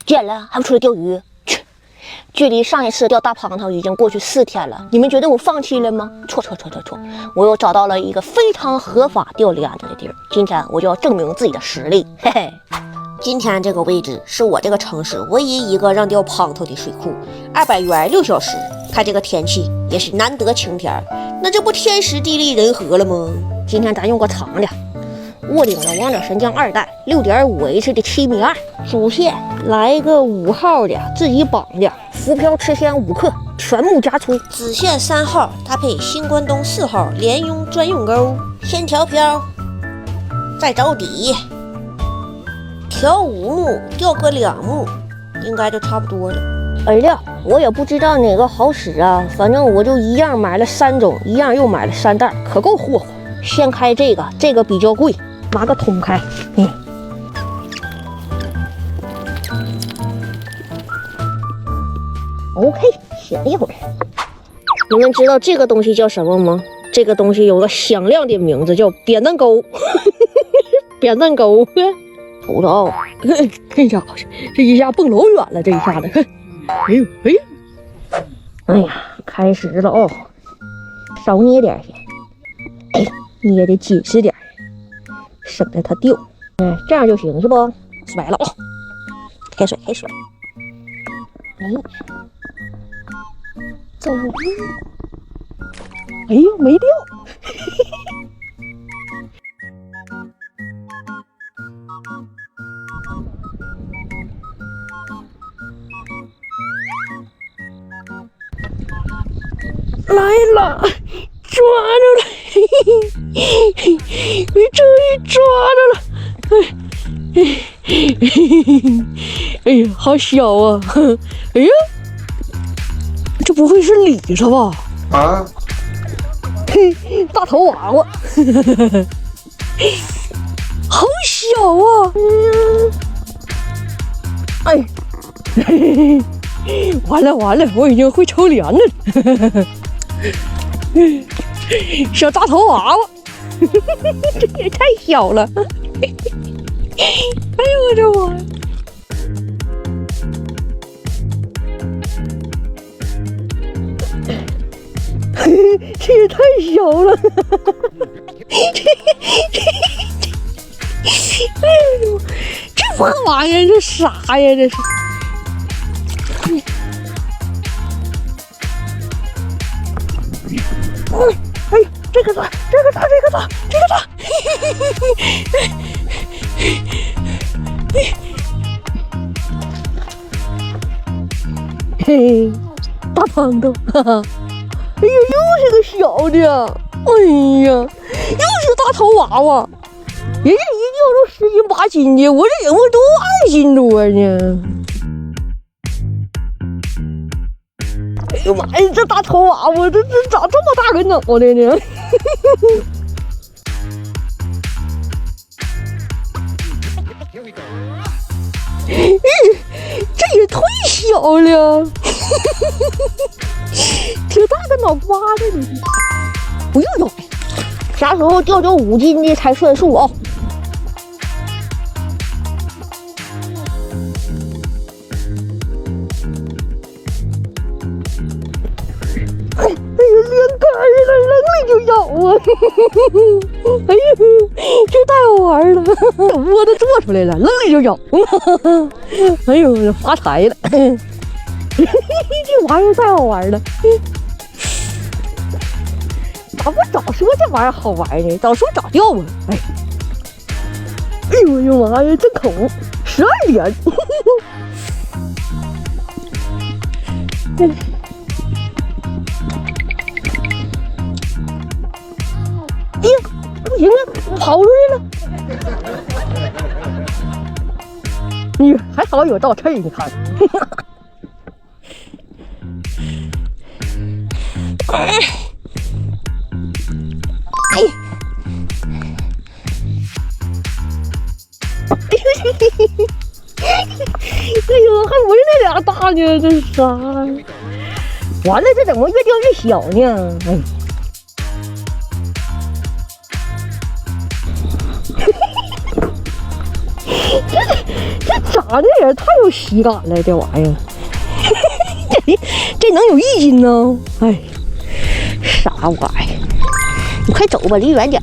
见了还不出来钓鱼？去！距离上一次钓大胖头已经过去4天了，你们觉得我放弃了吗？错！我又找到了一个非常合法钓离岸的地儿，今天我就要证明自己的实力，嘿嘿。今天这个位置是我这个城市唯一一个让钓胖头的水库，200元6小时。看这个天气也是难得晴天，那这不天时地利人和了吗？今天咱用个长的，握顶的王者神将2代，6.5H 的7.2米，主线来一个5号的自己绑的浮漂吃鲜5克，全木加粗，子线3号搭配新关东4号连用专用钩，先调漂，再找底，调5目，钓个2目，应该就差不多了。饵料我也不知道哪个好使啊，反正我就一样买了3种，一样又买了3袋，可够霍霍。先开这个比较贵，拿个桶开。OK， 想一会儿。你们知道这个东西叫什么吗？这个东西有个响亮的名字，叫扁担钩。扁担钩，瞅着，这家伙这一下蹦老远了，这一下子，哎呀，开始了哦，少捏点去，捏的紧实点，省得它掉。这样就行是不？甩了哦，开水。走，哎呦，没掉。来了，抓着了，终于抓着了，哎呀，好小啊！哎呀，这不会是李子吧？啊，大头娃娃，好小啊！哎，完了，我已经会抽帘子了。小大头娃娃，这也太小了！哎呦我的妈！这也太小了！哎呦，这破玩意儿这啥呀？这是。哎，这个大，嘿，大胖头，哈哈，哎呀，又是个小的，哎呀，又是大头娃娃，人家一钓都10斤8斤的，我这也不都2斤多呢。哎呦妈呀，这大头娃娃，这咋这么大个脑袋呢？这也太小了，挺大个脑瓜子呢。不用咬，啥时候钓5斤的才算数啊？就咬啊！哎呀，这太好玩了，窝都做出来了，扔里就咬。哎呦，发财了！这玩意儿太好玩了，咋不早说这玩意儿好玩呢？早说早钓啊！哎呦呦妈呀，真口！12点。哎呀，不行啊，跑出去了！你还好有倒刺，你看。哎呦，还不是那俩大呢，这啥？完了，这怎么越钓越小呢？哎。这长的也太有喜感了，这玩意儿，这能有1斤呢？哎，啥玩意儿？你快走吧，离远点。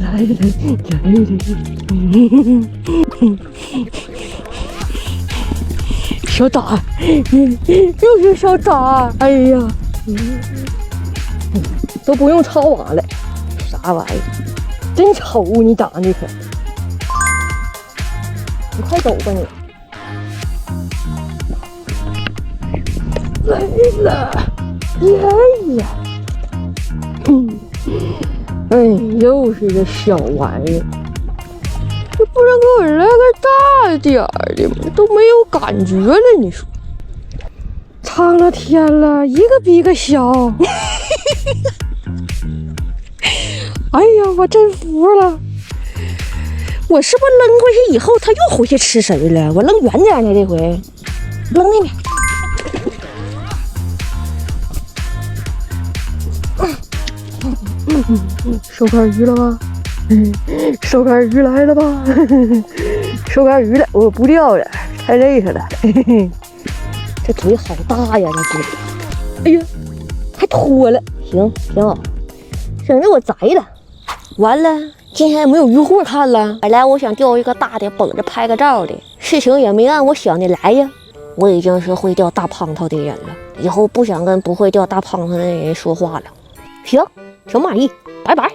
来，小崽，又是小崽，哎呀，都不用抄网了，啥玩意儿？真丑，你长得可。你快走吧你。来了，哎呀，哎，又是个小玩意儿，这不能给我来个大点儿的吗？都没有感觉了，你说？苍了天了，一个比一个小。哎呀，我真服了！我是不是扔回去以后，它又回去吃食了？我扔远点呢，这回扔那边。收竿鱼了吧？收竿鱼来了吧？收竿鱼了，我不钓了，太累实了。这嘴好大呀，这嘴！哎呀，还脱了，行，挺好，省得我摘了。完了，今天也没有渔获看了。本来我想钓一个大的，绷着拍个照的，事情也没按我想的来呀。我已经是会钓大胖头的人了，以后不想跟不会钓大胖头的人说话了。行，挺满意，拜拜。